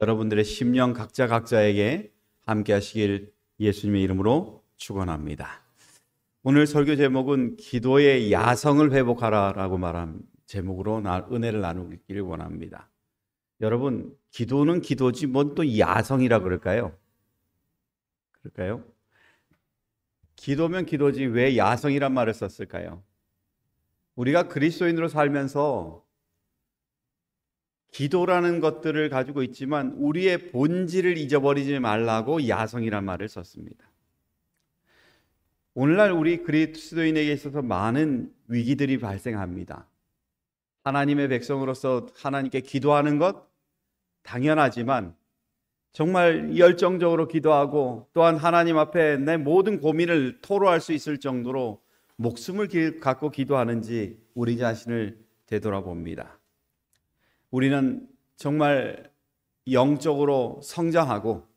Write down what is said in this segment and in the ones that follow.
여러분들의 심령 각자에게 함께 하시길 예수님의 이름으로 축원합니다. 오늘 설교 제목은 기도의 야성을 회복하라라고 말한 제목으로 은혜를 나누기를 원합니다. 여러분, 기도는 기도지 뭔 또 야성이라 그럴까요? 기도면 기도지 왜 야성이란 말을 썼을까요? 우리가 그리스도인으로 살면서 기도라는 것들을 가지고 있지만 우리의 본질을 잊어버리지 말라고 야성이란 말을 썼습니다. 오늘날 우리 그리스도인에게 있어서 많은 위기들이 발생합니다. 하나님의 백성으로서 하나님께 기도하는 것 당연하지만 정말 열정적으로 기도하고 또한 하나님 앞에 내 모든 고민을 토로할 수 있을 정도로 목숨을 갖고 기도하는지 우리 자신을 되돌아봅니다. 우리는 정말 영적으로 성장하고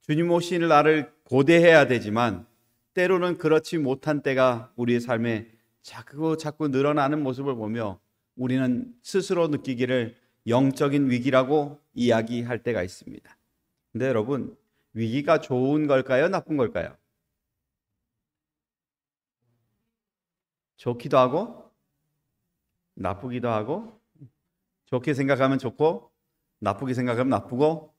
주님 오실 날을 고대해야 되지만 때로는 그렇지 못한 때가 우리의 삶에 자꾸 늘어나는 모습을 보며 우리는 스스로 느끼기를 영적인 위기라고 이야기할 때가 있습니다. 근데 여러분, 위기가 좋은 걸까요? 나쁜 걸까요? 좋기도 하고 나쁘기도 하고, 좋게 생각하면 좋고 나쁘게 생각하면 나쁘고,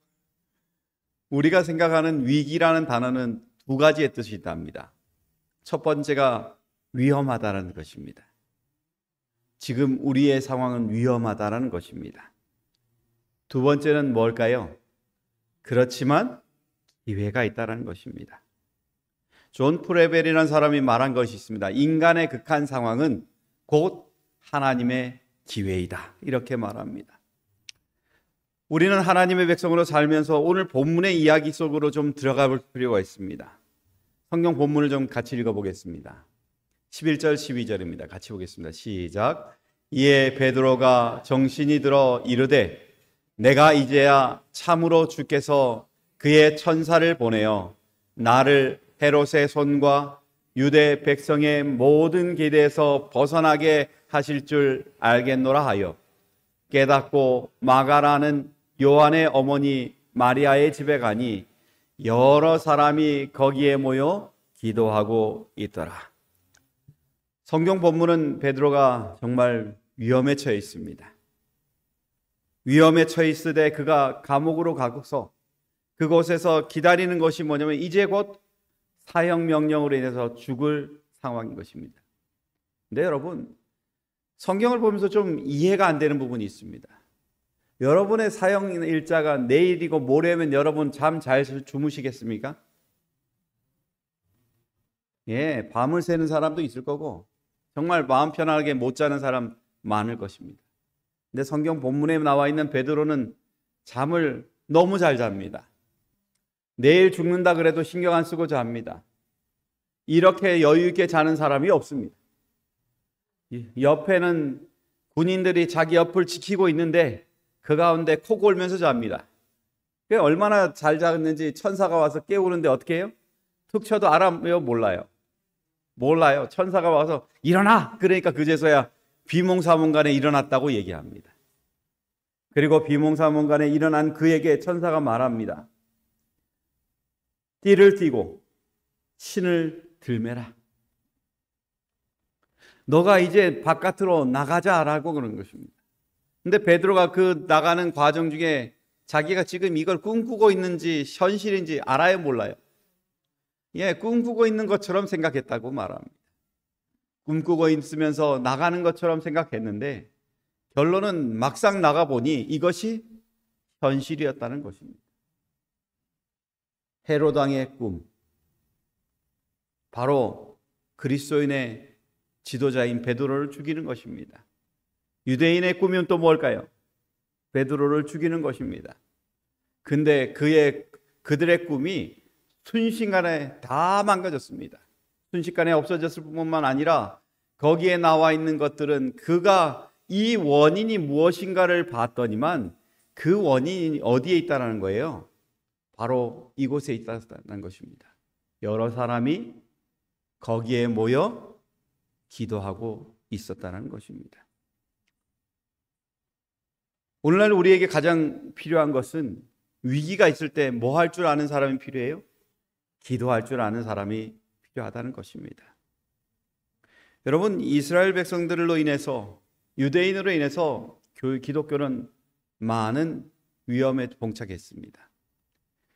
우리가 생각하는 위기라는 단어는 두 가지의 뜻이 있답니다. 첫 번째가 위험하다는 것입니다. 지금 우리의 상황은 위험하다는 것입니다. 두 번째는 뭘까요? 그렇지만 기회가 있다는 것입니다. 존 프레벨이라는 사람이 말한 것이 있습니다. 인간의 극한 상황은 곧 하나님의 기회이다, 이렇게 말합니다. 우리는 하나님의 백성으로 살면서 오늘 본문의 이야기 속으로 좀 들어가 볼 필요가 있습니다. 성경 본문을 좀 같이 읽어보겠습니다. 11절 12절입니다. 같이 보겠습니다. 시작. 이에 베드로가 정신이 들어 이르되 내가 이제야 참으로 주께서 그의 천사를 보내어 나를 헤롯의 손과 유대 백성의 모든 기대에서 벗어나게 하실 줄 알겠노라 하여 깨닫고 마가라는 요한의 어머니 마리아의 집에 가니 여러 사람이 거기에 모여 기도하고 있더라. 성경 본문은 베드로가 정말 위험에 처해 있습니다. 위험에 처해 있으되 그가 감옥으로 가서 그곳에서 기다리는 것이 뭐냐면 이제 곧 사형 명령으로 인해서 죽을 상황인 것입니다. 근데 여러분, 성경을 보면서 좀 이해가 안 되는 부분이 있습니다. 여러분의 사형 일자가 내일이고 모레면 여러분 잠 잘 주무시겠습니까? 예, 밤을 새는 사람도 있을 거고 정말 마음 편하게 못 자는 사람 많을 것입니다. 근데 성경 본문에 나와 있는 베드로는 잠을 너무 잘 잡니다. 내일 죽는다 그래도 신경 안 쓰고 잡니다. 이렇게 여유 있게 자는 사람이 없습니다. 옆에는 군인들이 자기 옆을 지키고 있는데 그 가운데 코 골면서 잡니다. 얼마나 잘 잤는지 천사가 와서 깨우는데 어떻게 해요? 툭 쳐도 알아요? 몰라요. 천사가 와서 일어나! 그러니까 그제서야 비몽사몽간에 일어났다고 얘기합니다. 그리고 비몽사몽간에 일어난 그에게 천사가 말합니다. 띠를 띠고 신을 들매라. 너가 이제 바깥으로 나가자라고 그러는 것입니다. 근데 베드로가 그 나가는 과정 중에 자기가 지금 이걸 꿈꾸고 있는지 현실인지 알아요, 몰라요? 예, 꿈꾸고 있는 것처럼 생각했다고 말합니다. 꿈꾸고 있으면서 나가는 것처럼 생각했는데 결론은 막상 나가보니 이것이 현실이었다는 것입니다. 헤롯 왕의 꿈, 바로 그리스도인의 지도자인 베드로를 죽이는 것입니다. 유대인의 꿈은 또 뭘까요? 베드로를 죽이는 것입니다. 근데 그들의 꿈이 순식간에 다 망가졌습니다. 순식간에 없어졌을 뿐만 아니라 거기에 나와 있는 것들은 그가 이 원인이 무엇인가를 봤더니만 그 원인이 어디에 있다는 거예요? 바로 이곳에 있다는 것입니다. 여러 사람이 거기에 모여 기도하고 있었다는 것입니다. 오늘날 우리에게 가장 필요한 것은 위기가 있을 때 뭐 할 줄 아는 사람이 필요해요? 기도할 줄 아는 사람이 필요하다는 것입니다. 여러분, 이스라엘 백성들로 인해서, 유대인으로 인해서 기독교는 많은 위험에 봉착했습니다.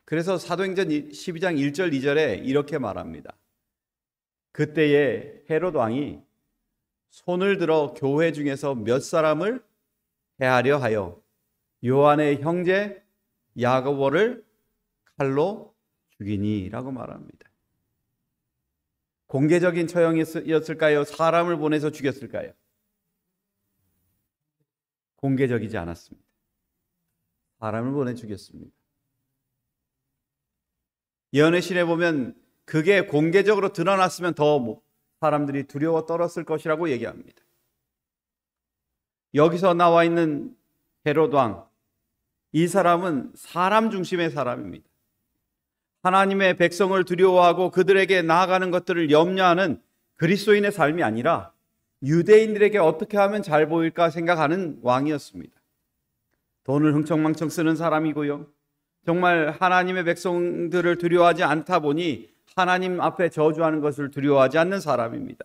그래서 사도행전 12장 1절 2절에 이렇게 말합니다. 그때에 헤롯 왕이 손을 들어 교회 중에서 몇 사람을 해하려 하여 요한의 형제 야고보를 칼로 죽이니라고 말합니다. 공개적인 처형이었을까요? 사람을 보내서 죽였을까요? 공개적이지 않았습니다. 사람을 보내 죽였습니다. 예언의 신에 보면 그게 공개적으로 드러났으면 더 사람들이 두려워 떨었을 것이라고 얘기합니다. 여기서 나와 있는 헤롯 왕, 이 사람은 사람 중심의 사람입니다. 하나님의 백성을 두려워하고 그들에게 나아가는 것들을 염려하는 그리스도인의 삶이 아니라 유대인들에게 어떻게 하면 잘 보일까 생각하는 왕이었습니다. 돈을 흥청망청 쓰는 사람이고요. 정말 하나님의 백성들을 두려워하지 않다 보니 하나님 앞에 저주하는 것을 두려워하지 않는 사람입니다.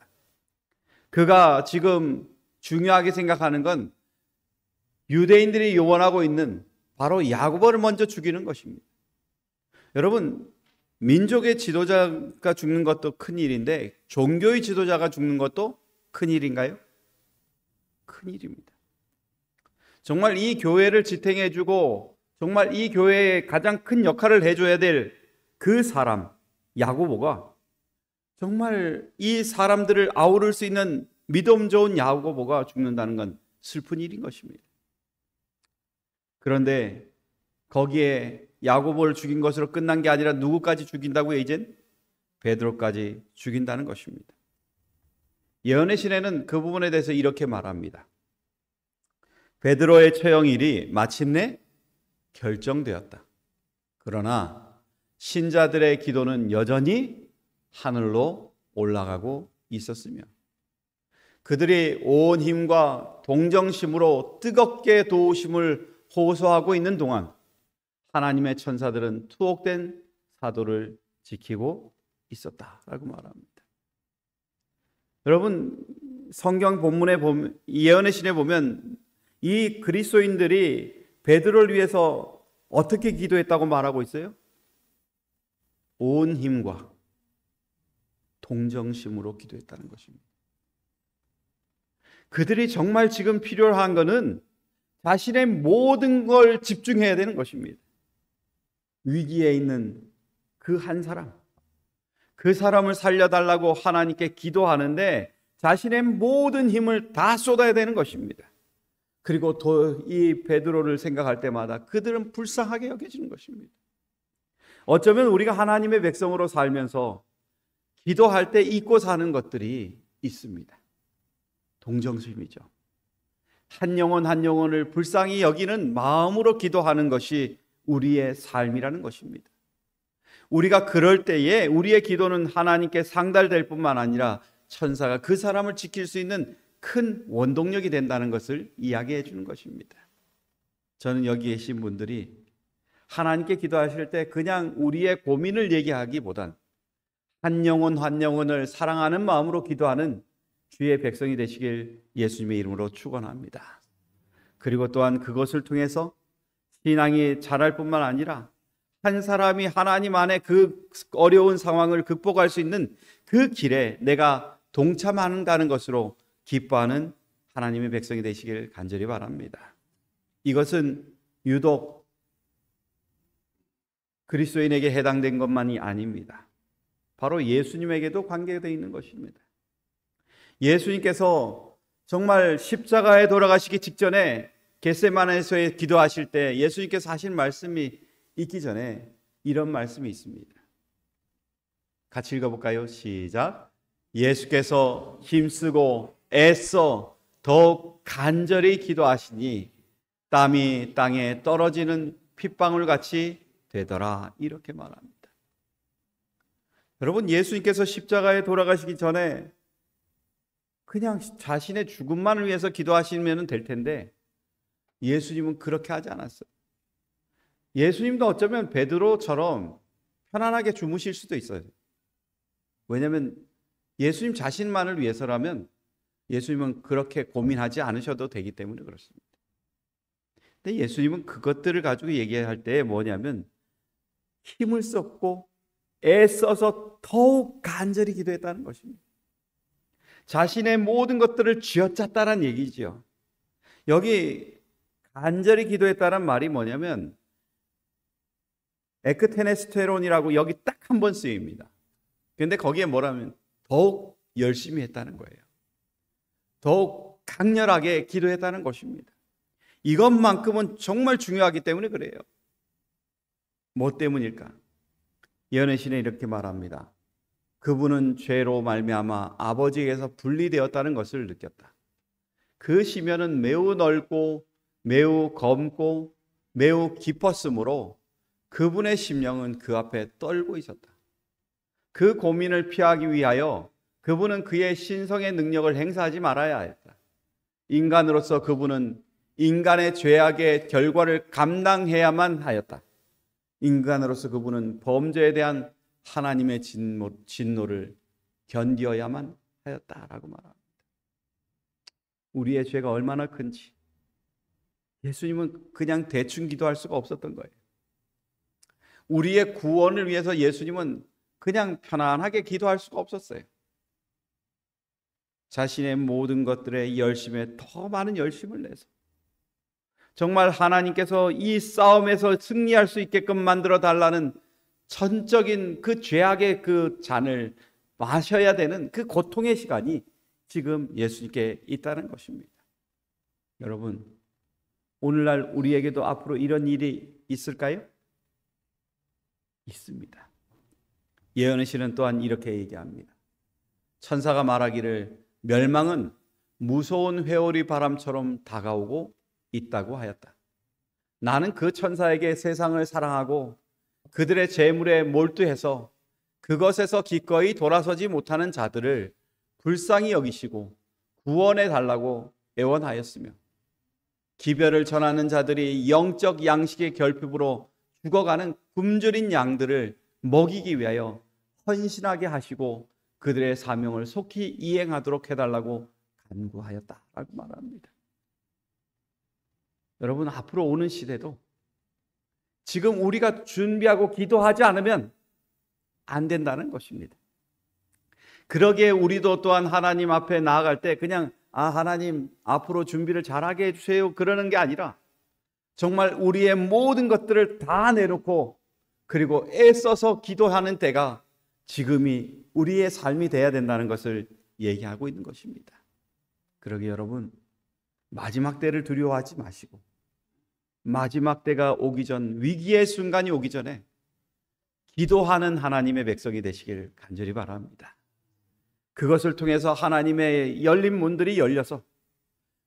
그가 지금 중요하게 생각하는 건 유대인들이 요원하고 있는 바로 야고보를 먼저 죽이는 것입니다. 여러분, 민족의 지도자가 죽는 것도 큰일인데 종교의 지도자가 죽는 것도 큰일인가요? 큰일입니다. 정말 이 교회를 지탱해주고 정말 이 교회에 가장 큰 역할을 해줘야 될 그 사람, 야고보가 정말 이 사람들을 아우를 수 있는 믿음 좋은 야고보가 죽는다는 건 슬픈 일인 것입니다. 그런데 거기에 야고보를 죽인 것으로 끝난 게 아니라 누구까지 죽인다고요? 이젠 베드로까지 죽인다는 것입니다. 예언의 신에는 그 부분에 대해서 이렇게 말합니다. 베드로의 처형일이 마침내 결정되었다. 그러나 신자들의 기도는 여전히 하늘로 올라가고 있었으며 그들이 온 힘과 동정심으로 뜨겁게 도우심을 호소하고 있는 동안 하나님의 천사들은 투옥된 사도를 지키고 있었다라고 말합니다. 여러분, 성경 본문에 보면, 예언의 신에 보면 이 그리스도인들이 베드로를 위해서 어떻게 기도했다고 말하고 있어요? 온 힘과 동정심으로 기도했다는 것입니다. 그들이 정말 지금 필요한 것은 자신의 모든 걸 집중해야 되는 것입니다. 위기에 있는 그 한 사람, 그 사람을 살려달라고 하나님께 기도하는데 자신의 모든 힘을 다 쏟아야 되는 것입니다. 그리고 또 이 베드로를 생각할 때마다 그들은 불쌍하게 여겨지는 것입니다. 어쩌면 우리가 하나님의 백성으로 살면서 기도할 때 잊고 사는 것들이 있습니다. 동정심이죠. 한 영혼 한 영혼을 불쌍히 여기는 마음으로 기도하는 것이 우리의 삶이라는 것입니다. 우리가 그럴 때에 우리의 기도는 하나님께 상달될 뿐만 아니라 천사가 그 사람을 지킬 수 있는 큰 원동력이 된다는 것을 이야기해 주는 것입니다. 저는 여기 계신 분들이 하나님께 기도하실 때 그냥 우리의 고민을 얘기하기보단 한 영혼 한 영혼을 사랑하는 마음으로 기도하는 주의 백성이 되시길 예수님의 이름으로 축원합니다. 그리고 또한 그것을 통해서 신앙이 자랄 뿐만 아니라 한 사람이 하나님 안에 그 어려운 상황을 극복할 수 있는 그 길에 내가 동참한다는 것으로 기뻐하는 하나님의 백성이 되시길 간절히 바랍니다. 이것은 유독 그리스도인에게 해당된 것만이 아닙니다. 바로 예수님에게도 관계되어 있는 것입니다. 예수님께서 정말 십자가에 돌아가시기 직전에 겟세마네에서 기도하실 때 예수님께서 하신 말씀이 있기 전에 이런 말씀이 있습니다. 같이 읽어볼까요? 시작. 예수께서 힘쓰고 애써 더욱 간절히 기도하시니 땀이 땅에 떨어지는 핏방울 같이 되더라. 이렇게 말합니다. 여러분, 예수님께서 십자가에 돌아가시기 전에 그냥 자신의 죽음만을 위해서 기도하시면 될 텐데 예수님은 그렇게 하지 않았어요. 예수님도 어쩌면 베드로처럼 편안하게 주무실 수도 있어요. 왜냐하면 예수님 자신만을 위해서라면 예수님은 그렇게 고민하지 않으셔도 되기 때문에 그렇습니다. 근데 예수님은 그것들을 가지고 얘기할 때 뭐냐면 힘을 썼고 애써서 더욱 간절히 기도했다는 것입니다. 자신의 모든 것들을 쥐어짰다는 얘기죠. 여기 간절히 기도했다는 말이 뭐냐면 에크테네스테론이라고 여기 딱 한 번 쓰입니다. 그런데 거기에 뭐라면 더욱 열심히 했다는 거예요. 더욱 강렬하게 기도했다는 것입니다. 이것만큼은 정말 중요하기 때문에 그래요. 뭐 때문일까? 예언의 신에 이렇게 말합니다. 그분은 죄로 말미암아 아버지에게서 분리되었다는 것을 느꼈다. 그 시면은 매우 넓고 매우 검고 매우 깊었으므로 그분의 심령은 그 앞에 떨고 있었다. 그 고민을 피하기 위하여 그분은 그의 신성의 능력을 행사하지 말아야 했다. 인간으로서 그분은 인간의 죄악의 결과를 감당해야만 하였다. 인간으로서 그분은 범죄에 대한 하나님의 진노를 견디어야만 하였다라고 말합니다. 우리의 죄가 얼마나 큰지 예수님은 그냥 대충 기도할 수가 없었던 거예요. 우리의 구원을 위해서 예수님은 그냥 편안하게 기도할 수가 없었어요. 자신의 모든 것들의 열심에 더 많은 열심을 내서 정말 하나님께서 이 싸움에서 승리할 수 있게끔 만들어 달라는 전적인 그 죄악의 그 잔을 마셔야 되는 그 고통의 시간이 지금 예수님께 있다는 것입니다. 여러분, 오늘날 우리에게도 앞으로 이런 일이 있을까요? 있습니다. 예언의 신은 또한 이렇게 얘기합니다. 천사가 말하기를 멸망은 무서운 회오리 바람처럼 다가오고 있다고 하였다. 나는 그 천사에게 세상을 사랑하고 그들의 재물에 몰두해서 그것에서 기꺼이 돌아서지 못하는 자들을 불쌍히 여기시고 구원해 달라고 애원하였으며 기별을 전하는 자들이 영적 양식의 결핍으로 죽어가는 굶주린 양들을 먹이기 위하여 헌신하게 하시고 그들의 사명을 속히 이행하도록 해달라고 간구하였다라고 말합니다. 여러분, 앞으로 오는 시대도 지금 우리가 준비하고 기도하지 않으면 안 된다는 것입니다. 그러기에 우리도 또한 하나님 앞에 나아갈 때 그냥 하나님 앞으로 준비를 잘하게 해주세요 그러는 게 아니라 정말 우리의 모든 것들을 다 내놓고 그리고 애써서 기도하는 때가 지금이 우리의 삶이 돼야 된다는 것을 얘기하고 있는 것입니다. 그러기에 여러분, 마지막 때를 두려워하지 마시고 마지막 때가 오기 전, 위기의 순간이 오기 전에 기도하는 하나님의 백성이 되시길 간절히 바랍니다. 그것을 통해서 하나님의 열린 문들이 열려서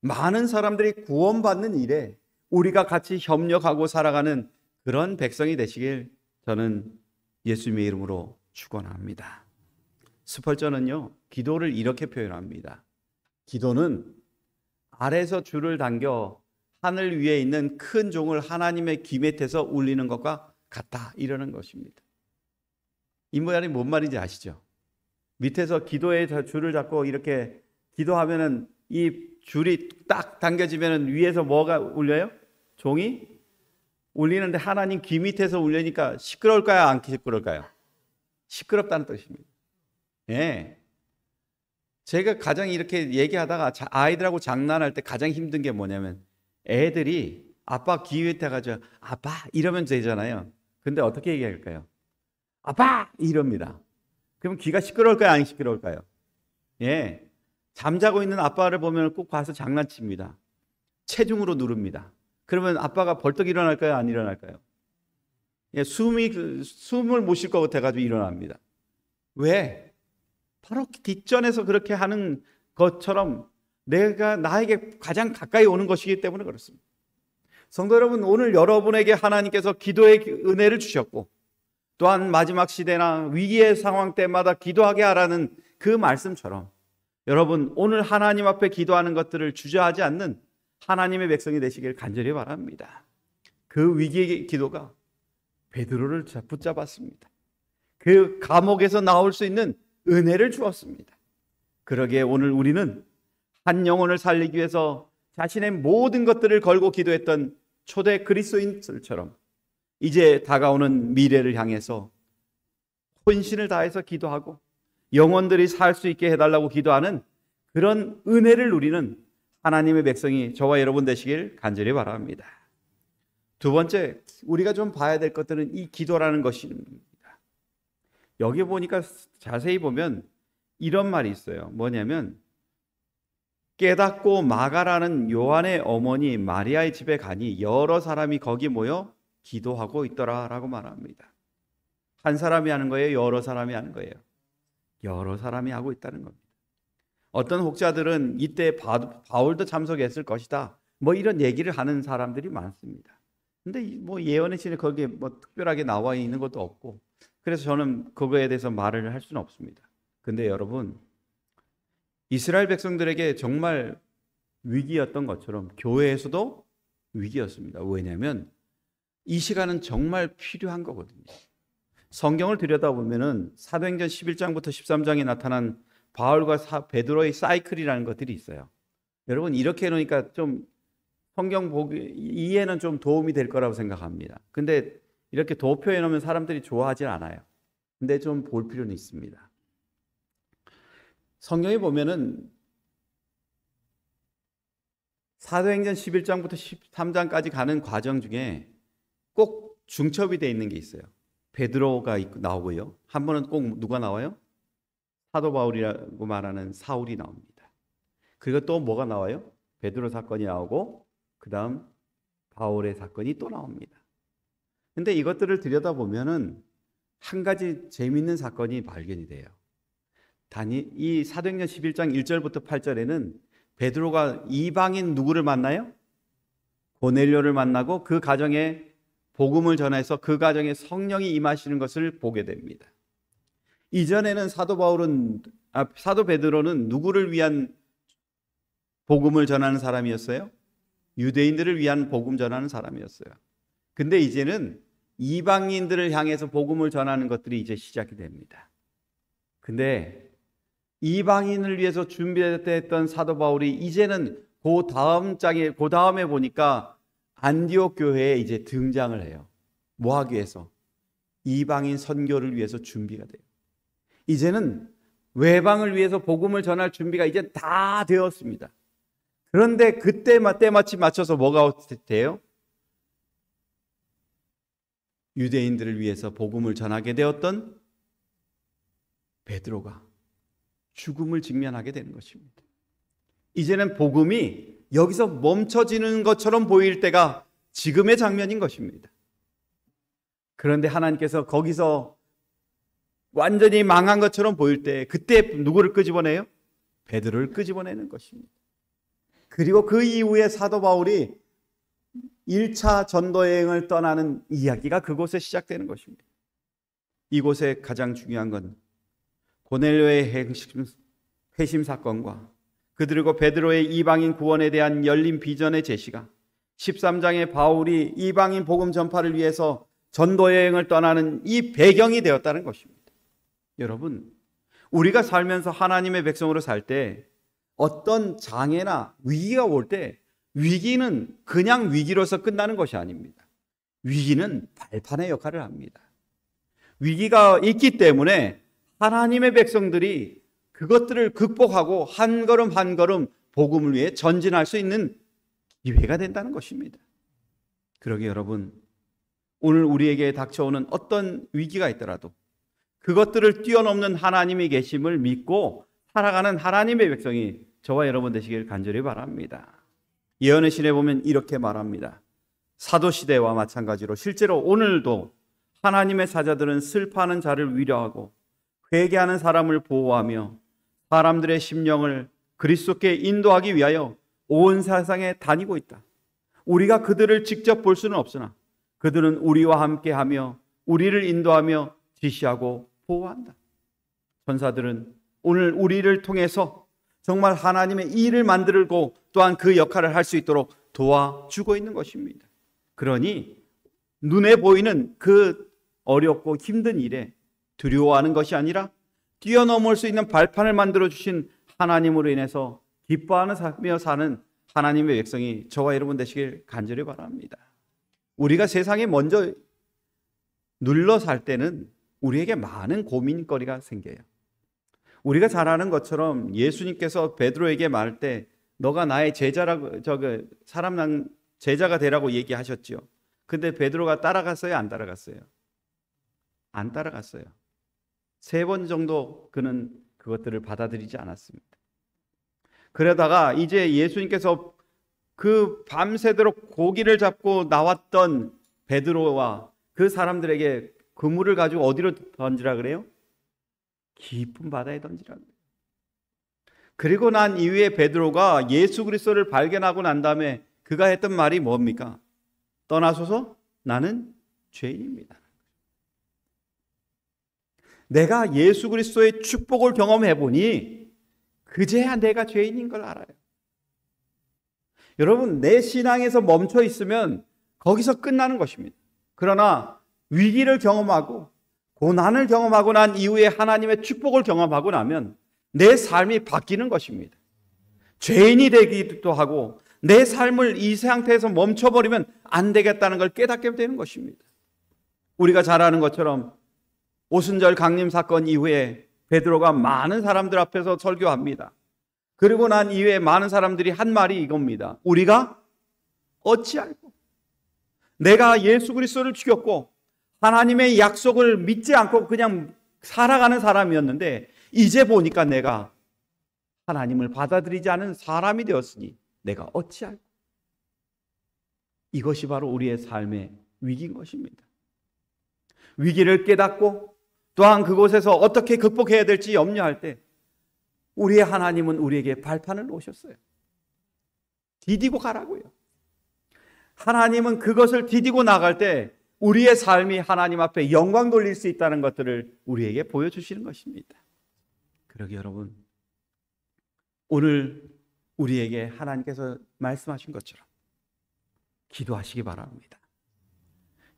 많은 사람들이 구원받는 일에 우리가 같이 협력하고 살아가는 그런 백성이 되시길 저는 예수님의 이름으로 축원합니다. 스펄전은요, 기도를 이렇게 표현합니다. 기도는 아래에서 줄을 당겨 하늘 위에 있는 큰 종을 하나님의 귀 밑에서 울리는 것과 같다, 이러는 것입니다. 이 모양이 뭔 말인지 아시죠? 밑에서 기도의 줄을 잡고 이렇게 기도하면은 이 줄이 딱 당겨지면은 위에서 뭐가 울려요? 종이 울리는데 하나님 귀 밑에서 울리니까 시끄러울까요? 안 시끄러울까요? 시끄럽다는 뜻입니다. 예. 제가 가장 이렇게 얘기하다가 아이들하고 장난할 때 가장 힘든 게 뭐냐면 애들이 아빠 귀 밑에 가지고 아빠 이러면 되잖아요. 근데 어떻게 얘기할까요? 아빠 이럽니다. 그럼 귀가 시끄러울까요? 안 시끄러울까요? 예. 잠자고 있는 아빠를 보면 꼭 봐서 장난칩니다. 체중으로 누릅니다. 그러면 아빠가 벌떡 일어날까요? 안 일어날까요? 예, 숨을 못 쉴 것 같아가지고 일어납니다. 왜? 바로 뒷전에서 그렇게 하는 것처럼 내가 나에게 가장 가까이 오는 것이기 때문에 그렇습니다. 성도 여러분, 오늘 여러분에게 하나님께서 기도의 은혜를 주셨고 또한 마지막 시대나 위기의 상황 때마다 기도하게 하라는 그 말씀처럼 여러분 오늘 하나님 앞에 기도하는 것들을 주저하지 않는 하나님의 백성이 되시길 간절히 바랍니다. 그 위기의 기도가 베드로를 붙잡았습니다. 그 감옥에서 나올 수 있는 은혜를 주었습니다. 그러기에 오늘 우리는 한 영혼을 살리기 위해서 자신의 모든 것들을 걸고 기도했던 초대 그리스도인들처럼 이제 다가오는 미래를 향해서 혼신을 다해서 기도하고 영혼들이 살 수 있게 해달라고 기도하는 그런 은혜를 누리는 하나님의 백성이 저와 여러분 되시길 간절히 바랍니다. 두 번째, 우리가 좀 봐야 될 것들은 이 기도라는 것입니다. 여기 보니까 자세히 보면 이런 말이 있어요. 뭐냐면 깨닫고 마가라는 요한의 어머니 마리아의 집에 가니 여러 사람이 거기 모여 기도하고 있더라 라고 말합니다. 한 사람이 하는 거예요? 여러 사람이 하는 거예요? 여러 사람이 하고 있다는 겁니다. 어떤 혹자들은 이때 바울도 참석했을 것이다, 뭐 이런 얘기를 하는 사람들이 많습니다. 근데 뭐 예언의 신에 거기에 뭐 특별하게 나와 있는 것도 없고, 그래서 저는 그거에 대해서 말을 할 수는 없습니다. 근데 여러분, 이스라엘 백성들에게 정말 위기였던 것처럼 교회에서도 위기였습니다. 왜냐하면 이 시간은 정말 필요한 거거든요. 성경을 들여다보면은 사도행전 11장부터 13장에 나타난 바울과 베드로의 사이클이라는 것들이 있어요. 여러분, 이렇게 해놓으니까 좀 성경 보기 이해는 좀 도움이 될 거라고 생각합니다. 근데 이렇게 도표해 놓으면 사람들이 좋아하지 않아요. 근데 좀 볼 필요는 있습니다. 성경에 보면은 사도행전 11장부터 13장까지 가는 과정 중에 꼭 중첩이 되어 있는 게 있어요. 베드로가 나오고요. 한 번은 꼭 누가 나와요? 사도 바울이라고 말하는 사울이 나옵니다. 그리고 또 뭐가 나와요? 베드로 사건이 나오고 그 다음 바울의 사건이 또 나옵니다. 근데 이것들을 들여다보면은 한 가지 재미있는 사건이 발견이 돼요. 이 사도행전 11장 1절부터 8절에는 베드로가 이방인 누구를 만나요? 고넬료를 만나고 그 가정에 복음을 전해서 그 가정에 성령이 임하시는 것을 보게 됩니다. 이전에는 사도 베드로는 누구를 위한 복음을 전하는 사람이었어요? 유대인들을 위한 복음 전하는 사람이었어요. 근데 이제는 이방인들을 향해서 복음을 전하는 것들이 이제 시작이 됩니다. 근데 이방인을 위해서 준비했던 사도 바울이 이제는 그 다음에 보니까 안디옥 교회에 이제 등장을 해요. 뭐 하기 위해서? 이방인 선교를 위해서 준비가 돼요. 이제는 외방을 위해서 복음을 전할 준비가 이제 다 되었습니다. 그런데 그때 때마침 맞춰서 뭐가 돼요? 유대인들을 위해서 복음을 전하게 되었던 베드로가 죽음을 직면하게 되는 것입니다. 이제는 복음이 여기서 멈춰지는 것처럼 보일 때가 지금의 장면인 것입니다. 그런데 하나님께서 거기서 완전히 망한 것처럼 보일 때 그때 누구를 끄집어내요? 베드로를 끄집어내는 것입니다. 그리고 그 이후에 사도 바울이 1차 전도 여행을 떠나는 이야기가 그곳에 시작되는 것입니다. 이곳에 가장 중요한 건 고넬료의 회심 사건과 그리고 베드로의 이방인 구원에 대한 열린 비전의 제시가 13장에 바울이 이방인 복음 전파를 위해서 전도 여행을 떠나는 이 배경이 되었다는 것입니다. 여러분, 우리가 살면서 하나님의 백성으로 살 때 어떤 장애나 위기가 올 때 위기는 그냥 위기로서 끝나는 것이 아닙니다. 위기는 발판의 역할을 합니다. 위기가 있기 때문에 하나님의 백성들이 그것들을 극복하고 한 걸음 한 걸음 복음을 위해 전진할 수 있는 기회가 된다는 것입니다. 그러게 여러분, 오늘 우리에게 닥쳐오는 어떤 위기가 있더라도 그것들을 뛰어넘는 하나님이 계심을 믿고 살아가는 하나님의 백성이 저와 여러분 되시길 간절히 바랍니다. 예언의 신에 보면 이렇게 말합니다. 사도시대와 마찬가지로 실제로 오늘도 하나님의 사자들은 슬퍼하는 자를 위로하고 회개하는 사람을 보호하며 사람들의 심령을 그리스도께 인도하기 위하여 온 세상에 다니고 있다. 우리가 그들을 직접 볼 수는 없으나 그들은 우리와 함께하며 우리를 인도하며 지시하고 보호한다. 천사들은 오늘 우리를 통해서 정말 하나님의 일을 만들고 또한 그 역할을 할 수 있도록 도와주고 있는 것입니다. 그러니 눈에 보이는 그 어렵고 힘든 일에 두려워하는 것이 아니라 뛰어넘을 수 있는 발판을 만들어 주신 하나님으로 인해서 기뻐하며 사는 하나님의 백성이 저와 여러분 되시길 간절히 바랍니다. 우리가 세상에 먼저 눌러 살 때는 우리에게 많은 고민거리가 생겨요. 우리가 잘 아는 것처럼 예수님께서 베드로에게 말할 때 너가 나의 제자라고 사람 제자가 되라고 얘기하셨죠. 근데 베드로가 따라갔어요, 안 따라갔어요? 안 따라갔어요. 3번 정도 그는 그것들을 받아들이지 않았습니다. 그러다가 이제 예수님께서 그 밤새도록 고기를 잡고 나왔던 베드로와 그 사람들에게 그물을 가지고 어디로 던지라 그래요? 깊은 바다에 던지라 그래요. 그리고 난 이후에 베드로가 예수 그리스도를 발견하고 난 다음에 그가 했던 말이 뭡니까? 떠나소서 나는 죄인입니다. 내가 예수 그리스도의 축복을 경험해 보니 그제야 내가 죄인인 걸 알아요. 여러분, 내 신앙에서 멈춰 있으면 거기서 끝나는 것입니다. 그러나 위기를 경험하고 고난을 경험하고 난 이후에 하나님의 축복을 경험하고 나면 내 삶이 바뀌는 것입니다. 죄인이 되기도 하고 내 삶을 이 상태에서 멈춰버리면 안 되겠다는 걸 깨닫게 되는 것입니다. 우리가 잘 아는 것처럼 오순절 강림 사건 이후에 베드로가 많은 사람들 앞에서 설교합니다. 그리고 난 이후에 많은 사람들이 한 말이 이겁니다. 우리가 어찌 알고 내가 예수 그리스도를 죽였고 하나님의 약속을 믿지 않고 그냥 살아가는 사람이었는데 이제 보니까 내가 하나님을 받아들이지 않은 사람이 되었으니 내가 어찌 알고. 이것이 바로 우리의 삶의 위기인 것입니다. 위기를 깨닫고 또한 그곳에서 어떻게 극복해야 될지 염려할 때 우리의 하나님은 우리에게 발판을 놓으셨어요. 디디고 가라고요. 하나님은 그것을 디디고 나갈 때 우리의 삶이 하나님 앞에 영광 돌릴 수 있다는 것들을 우리에게 보여주시는 것입니다. 그러게 여러분, 오늘 우리에게 하나님께서 말씀하신 것처럼 기도하시기 바랍니다.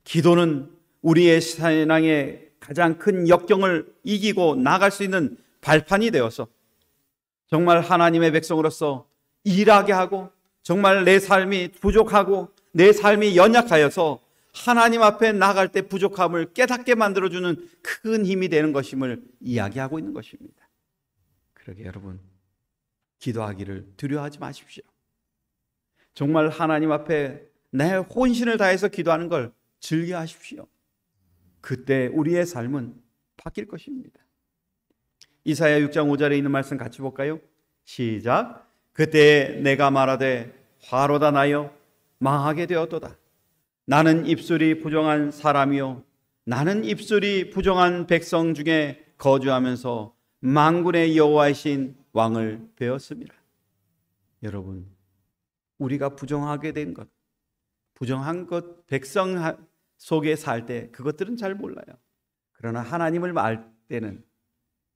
기도는 우리의 신앙의 가장 큰 역경을 이기고 나갈 수 있는 발판이 되어서 정말 하나님의 백성으로서 일하게 하고 정말 내 삶이 부족하고 내 삶이 연약하여서 하나님 앞에 나갈 때 부족함을 깨닫게 만들어주는 큰 힘이 되는 것임을 이야기하고 있는 것입니다. 그러게 여러분, 기도하기를 두려워하지 마십시오. 정말 하나님 앞에 내 혼신을 다해서 기도하는 걸 즐겨하십시오. 그때 우리의 삶은 바뀔 것입니다. 이사야 6장 5절에 있는 말씀 같이 볼까요? 시작. 그때 내가 말하되 화로다 나여 망하게 되었도다. 나는 입술이 부정한 사람이요 나는 입술이 부정한 백성 중에 거주하면서 만군의 여호와이신 왕을 배웠습니다. 여러분, 우리가 부정하게 된 것, 부정한 것, 백성 속에 살 때 그것들은 잘 몰라요. 그러나 하나님을 알 때는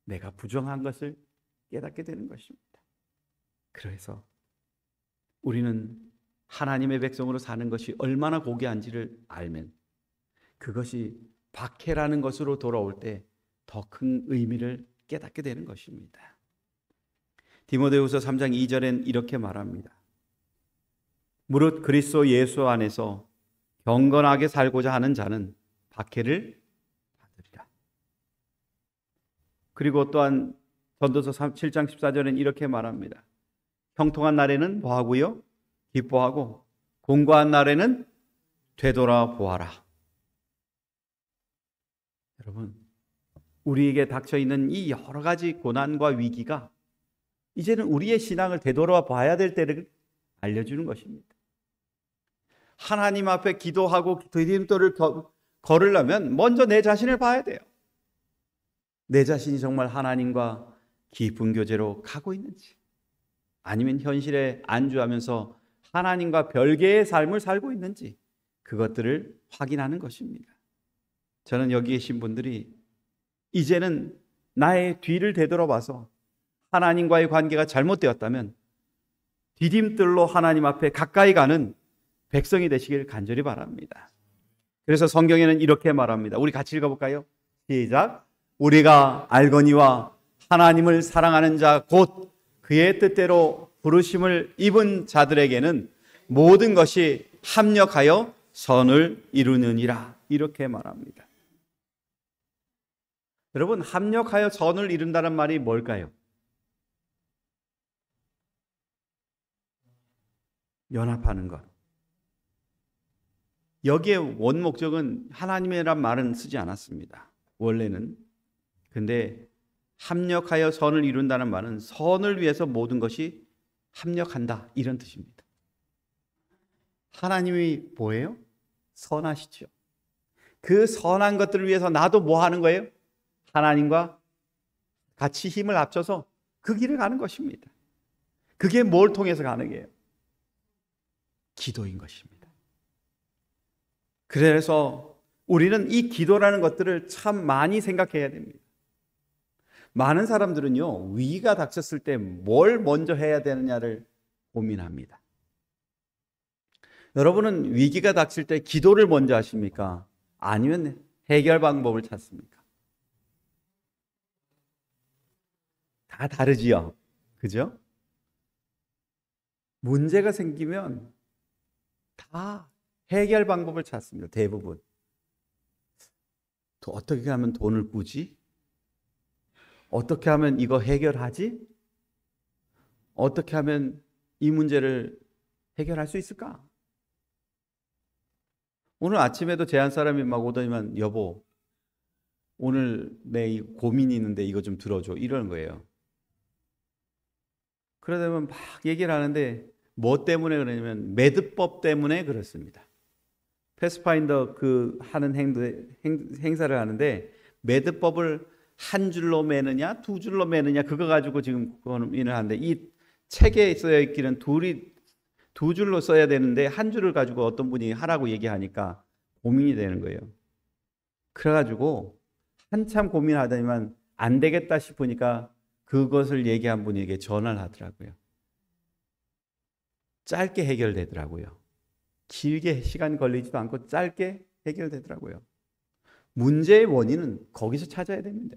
내가 부정한 것을 깨닫게 되는 것입니다. 그래서 우리는 하나님의 백성으로 사는 것이 얼마나 고귀한지를 알면 그것이 박해라는 것으로 돌아올 때 더 큰 의미를 깨닫게 되는 것입니다. 디모데후서 3장 2절엔 이렇게 말합니다. 무릇 그리스도 예수 안에서 경건하게 살고자 하는 자는 박해를 받으리라. 그리고 또한 전도서 7장 14절엔 이렇게 말합니다. 형통한 날에는 뭐하고요? 기뻐하고 공고한 날에는 되돌아보아라. 여러분, 우리에게 닥쳐있는 이 여러 가지 고난과 위기가 이제는 우리의 신앙을 되돌아봐야 될 때를 알려주는 것입니다. 하나님 앞에 기도하고 디딤돌을 걸으려면 먼저 내 자신을 봐야 돼요. 내 자신이 정말 하나님과 깊은 교제로 가고 있는지, 아니면 현실에 안주하면서 하나님과 별개의 삶을 살고 있는지 그것들을 확인하는 것입니다. 저는 여기 계신 분들이 이제는 나의 뒤를 되돌아봐서 하나님과의 관계가 잘못되었다면 디딤돌로 하나님 앞에 가까이 가는 백성이 되시길 간절히 바랍니다. 그래서 성경에는 이렇게 말합니다. 우리 같이 읽어볼까요? 시작. 우리가 알거니와 하나님을 사랑하는 자 곧 그의 뜻대로 부르심을 입은 자들에게는 모든 것이 합력하여 선을 이루느니라. 이렇게 말합니다. 여러분, 합력하여 선을 이룬다는 말이 뭘까요? 연합하는 것. 여기에 원 목적은 하나님이란 말은 쓰지 않았습니다. 원래는. 근데 합력하여 선을 이룬다는 말은 선을 위해서 모든 것이 합력한다, 이런 뜻입니다. 하나님이 뭐예요? 선하시죠. 그 선한 것들을 위해서 나도 뭐 하는 거예요? 하나님과 같이 힘을 합쳐서 그 길을 가는 것입니다. 그게 뭘 통해서 가는 거예요? 기도인 것입니다. 그래서 우리는 이 기도라는 것들을 참 많이 생각해야 됩니다. 많은 사람들은요, 위기가 닥쳤을 때 뭘 먼저 해야 되느냐를 고민합니다. 여러분은 위기가 닥칠 때 기도를 먼저 하십니까? 아니면 해결 방법을 찾습니까? 다 다르지요. 그죠? 문제가 생기면 다 해결 방법을 찾습니다. 대부분. 또 어떻게 하면 돈을 꾸지? 어떻게 하면 이거 해결하지? 어떻게 하면 이 문제를 해결할 수 있을까? 오늘 아침에도 제한 사람이 막 오더니만 여보, 오늘 내 고민이 있는데 이거 좀 들어줘, 이러는 거예요. 그러다 보면 막 얘기를 하는데 뭐 때문에 그러냐면 매듭법 때문에 그렇습니다. 패스파인더 그 하는 행사를 하는데 매듭법을 한 줄로 매느냐 두 줄로 매느냐 그거 가지고 지금 고민을 하는데, 이 책에 써야 있기는 두 줄로 써야 되는데 한 줄을 가지고 어떤 분이 하라고 얘기하니까 고민이 되는 거예요. 그래가지고 한참 고민하더니만 안 되겠다 싶으니까 그것을 얘기한 분에게 전화를 하더라고요. 짧게 해결되더라고요. 길게 시간 걸리지도 않고 짧게 해결되더라고요. 문제의 원인은 거기서 찾아야 됩니다.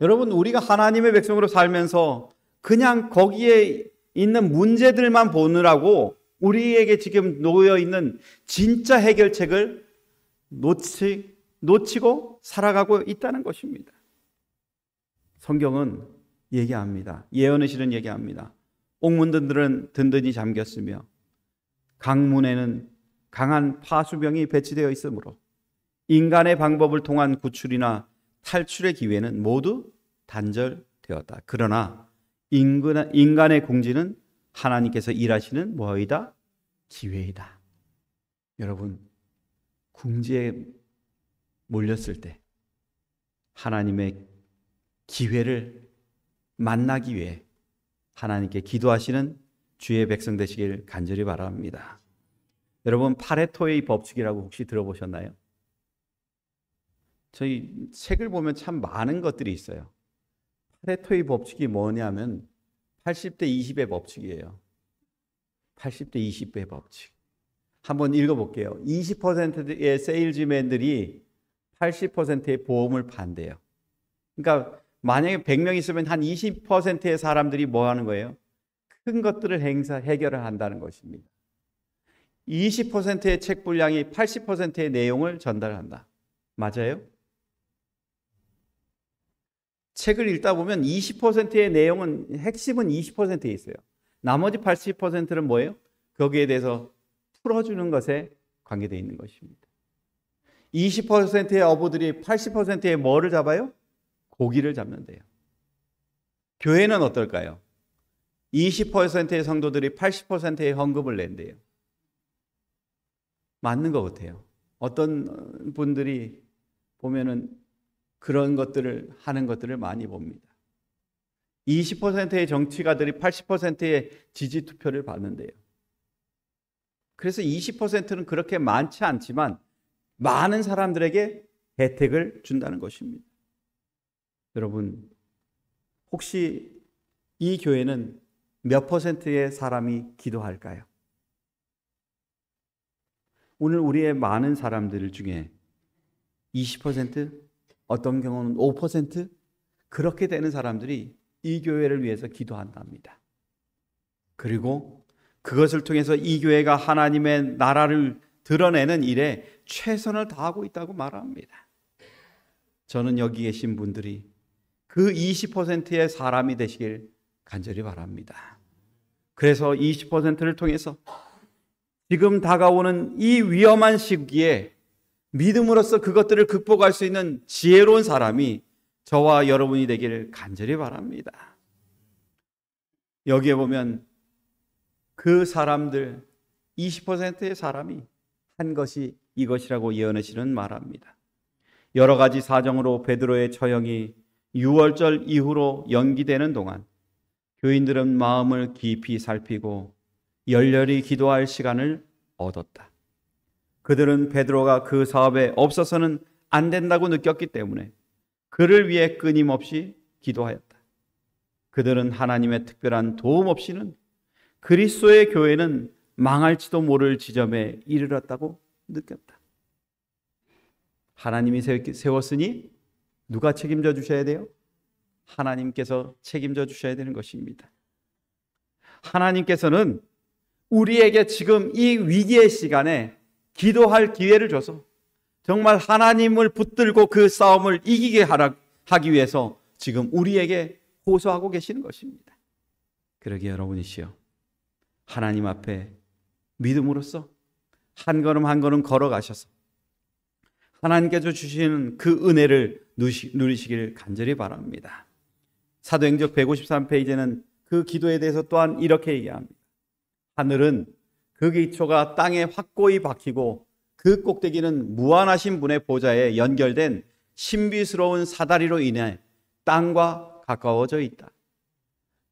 여러분, 우리가 하나님의 백성으로 살면서 그냥 거기에 있는 문제들만 보느라고 우리에게 지금 놓여 있는 진짜 해결책을 놓치고 살아가고 있다는 것입니다. 성경은 얘기합니다. 예언의 시는 얘기합니다. 옥문들은 든든히 잠겼으며 강문에는 강한 파수병이 배치되어 있으므로 인간의 방법을 통한 구출이나 탈출의 기회는 모두 단절되었다. 그러나 인간의 궁지는 하나님께서 일하시는 뭐이다? 기회이다. 여러분, 궁지에 몰렸을 때 하나님의 기회를 만나기 위해 하나님께 기도하시는 주의 백성 되시길 간절히 바랍니다. 여러분, 파레토의 법칙이라고 혹시 들어보셨나요? 저희 책을 보면 참 많은 것들이 있어요. 파레토의 법칙이 뭐냐면 80대 20의 법칙이에요. 80대 20의 법칙. 한번 읽어볼게요. 20%의 세일즈맨들이 80%의 보험을 판대요. 그러니까 만약에 100명 있으면 한 20%의 사람들이 뭐 하는 거예요? 큰 것들을 해결을 한다는 것입니다. 20%의 책 분량이 80%의 내용을 전달한다. 맞아요? 책을 읽다 보면 20%의 내용은, 핵심은 20%에 있어요. 나머지 80%는 뭐예요? 거기에 대해서 풀어주는 것에 관계되어 있는 것입니다. 20%의 어부들이 80%의 뭐를 잡아요? 고기를 잡는데요. 교회는 어떨까요? 20%의 성도들이 80%의 헌금을 낸대요. 맞는 것 같아요. 어떤 분들이 보면은 그런 것들을 하는 것들을 많이 봅니다. 20%의 정치가들이 80%의 지지 투표를 받는데요. 그래서 20%는 그렇게 많지 않지만 많은 사람들에게 혜택을 준다는 것입니다. 여러분, 혹시 이 교회는 몇 퍼센트의 사람이 기도할까요? 오늘 우리의 많은 사람들 중에 20%, 어떤 경우는 5% 그렇게 되는 사람들이 이 교회를 위해서 기도한답니다. 그리고 그것을 통해서 이 교회가 하나님의 나라를 드러내는 일에 최선을 다하고 있다고 말합니다. 저는 여기 계신 분들이 그 20%의 사람이 되시길 간절히 바랍니다. 그래서 20%를 통해서 지금 다가오는 이 위험한 시기에 믿음으로써 그것들을 극복할 수 있는 지혜로운 사람이 저와 여러분이 되기를 간절히 바랍니다. 여기에 보면 그 사람들 20%의 사람이 한 것이 이것이라고 예언하시는 말합니다. 여러 가지 사정으로 베드로의 처형이 6월절 이후로 연기되는 동안 교인들은 마음을 깊이 살피고 열렬히 기도할 시간을 얻었다. 그들은 베드로가 그 사업에 없어서는 안 된다고 느꼈기 때문에 그를 위해 끊임없이 기도하였다. 그들은 하나님의 특별한 도움 없이는 그리스도의 교회는 망할지도 모를 지점에 이르렀다고 느꼈다. 하나님이 세웠으니 누가 책임져 주셔야 돼요? 하나님께서 책임져 주셔야 되는 것입니다. 하나님께서는 우리에게 지금 이 위기의 시간에 기도할 기회를 줘서 정말 하나님을 붙들고 그 싸움을 이기게 하기 위해서 지금 우리에게 호소하고 계시는 것입니다. 그러기에 여러분이시여 하나님 앞에 믿음으로써 한 걸음 한 걸음 걸어가셔서 하나님께서 주시는 그 은혜를 누리시길 간절히 바랍니다. 사도행전 153페이지는 그 기도에 대해서 또한 이렇게 얘기합니다. 하늘은 그 기초가 땅에 확고히 박히고 그 꼭대기는 무한하신 분의 보좌에 연결된 신비스러운 사다리로 인해 땅과 가까워져 있다.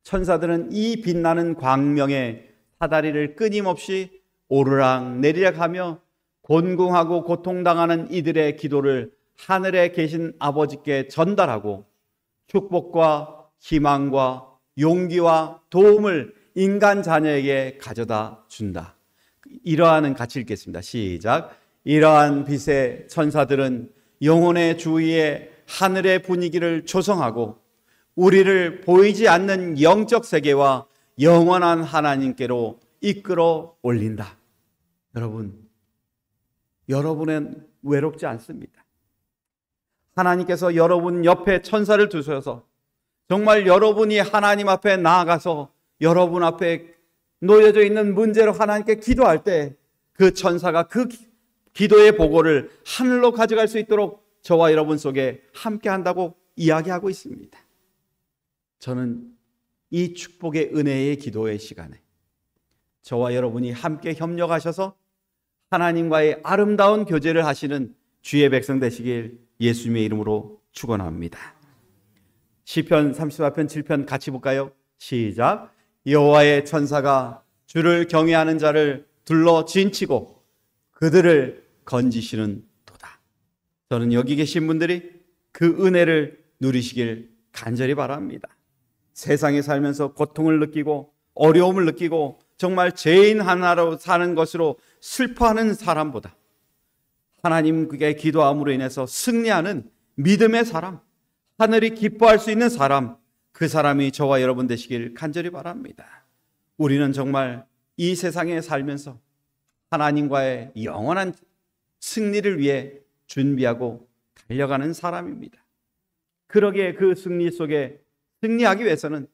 천사들은 이 빛나는 광명의 사다리를 끊임없이 오르락 내리락 하며 곤궁하고 고통당하는 이들의 기도를 하늘에 계신 아버지께 전달하고 축복과 희망과 용기와 도움을 인간 자녀에게 가져다 준다. 이러한 같이 읽겠습니다. 시작. 이러한 빛의 천사들은 영혼의 주위에 하늘의 분위기를 조성하고 우리를 보이지 않는 영적 세계와 영원한 하나님께로 이끌어 올린다. 여러분은 외롭지 않습니다. 하나님께서 여러분 옆에 천사를 두셔서 정말 여러분이 하나님 앞에 나아가서 여러분 앞에 놓여져 있는 문제로 하나님께 기도할 때 그 천사가 그 기도의 보고를 하늘로 가져갈 수 있도록 저와 여러분 속에 함께 한다고 이야기하고 있습니다. 저는 이 축복의 은혜의 기도의 시간에 저와 여러분이 함께 협력하셔서 하나님과의 아름다운 교제를 하시는 주의 백성 되시길 예수님의 이름으로 축원합니다. 시편 34편 7편 같이 볼까요? 시작. 여호와의 천사가 주를 경외하는 자를 둘러 진치고 그들을 건지시는 도다. 저는 여기 계신 분들이 그 은혜를 누리시길 간절히 바랍니다. 세상에 살면서 고통을 느끼고 어려움을 느끼고 정말 죄인 하나로 사는 것으로 슬퍼하는 사람보다 하나님께 기도함으로 인해서 승리하는 믿음의 사람, 하늘이 기뻐할 수 있는 사람, 그 사람이 저와 여러분 되시길 간절히 바랍니다. 우리는 정말 이 세상에 살면서 하나님과의 영원한 승리를 위해 준비하고 달려가는 사람입니다. 그러기에 그 승리 속에 승리하기 위해서는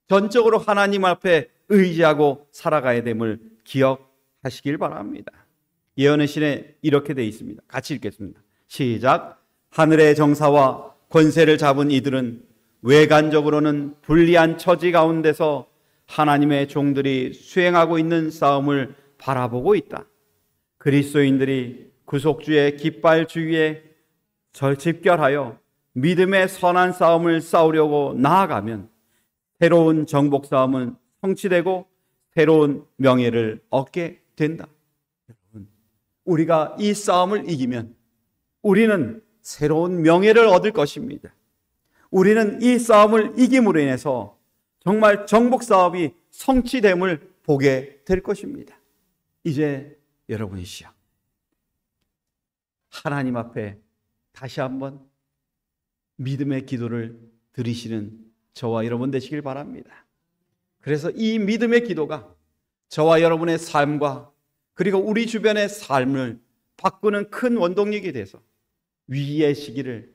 전적으로 하나님 앞에 의지하고 살아가야 됨을 기억하시길 바랍니다. 예언의 신에 이렇게 되어 있습니다. 같이 읽겠습니다. 시작. 하늘의 정사와 권세를 잡은 이들은 외관적으로는 불리한 처지 가운데서 하나님의 종들이 수행하고 있는 싸움을 바라보고 있다. 그리스도인들이 구속주의 깃발 주위에 집결하여 믿음의 선한 싸움을 싸우려고 나아가면 새로운 정복 싸움은 성취되고 새로운 명예를 얻게 된다. 여러분, 우리가 이 싸움을 이기면 우리는 새로운 명예를 얻을 것입니다. 우리는 이 싸움을 이김으로 인해서 정말 정복 사업이 성취됨을 보게 될 것입니다. 이제 여러분이시여 하나님 앞에 다시 한번 믿음의 기도를 드리시는 저와 여러분 되시길 바랍니다. 그래서 이 믿음의 기도가 저와 여러분의 삶과 그리고 우리 주변의 삶을 바꾸는 큰 원동력이 돼서 위기의 시기를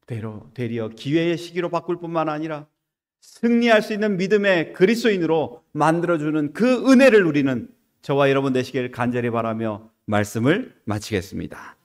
되려 기회의 시기로 바꿀 뿐만 아니라 승리할 수 있는 믿음의 그리스도인으로 만들어주는 그 은혜를 누리는 저와 여러분 되시길 간절히 바라며 말씀을 마치겠습니다.